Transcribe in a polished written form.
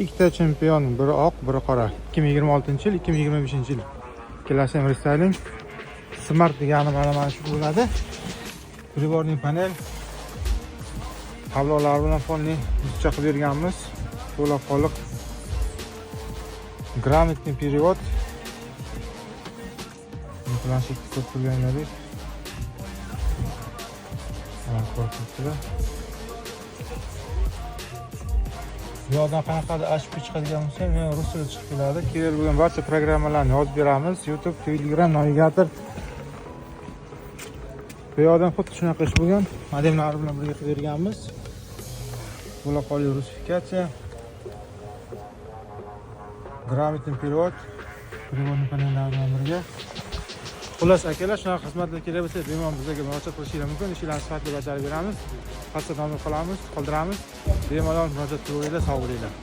ikkita chempion, biri oq, biri qora. 2026-yil, 2025-yil. Ikkalasi ham restyling. Smart degani mana shu bo'ladi. Priborning panel. Tablolar bilan fonli muzcha qilib berganmiz. To'la qoliq. Granitный перевод. Planshetni ko'rib turganlaringiz. Mana ko'rsatdilar. Bu yoqdan qanaqadir HP chiqadigan bo'lsa, men rus tilida chiqib keladi. Kerak bo'lgan barcha programmalarni yozib beramiz. YouTube, Telegram, navigator. Bu yoqdan xuddi shunaqa ish bo'lgan. Modellar bilan birga qilib berganmiz. To'la qoliq rusifikatsiya. Granitный перевод. Priborning panellari bilan birga. Xullas akalar, shunaqa xizmatlar kerak bo'lsa, bemalol bizga murojaat qilishingiz mumkin. Ishlarni sifatli bajarib beramiz. Pastda nomor qoldiramiz. Bemalol murojaat qilaveringlar, sog' bo'linglar.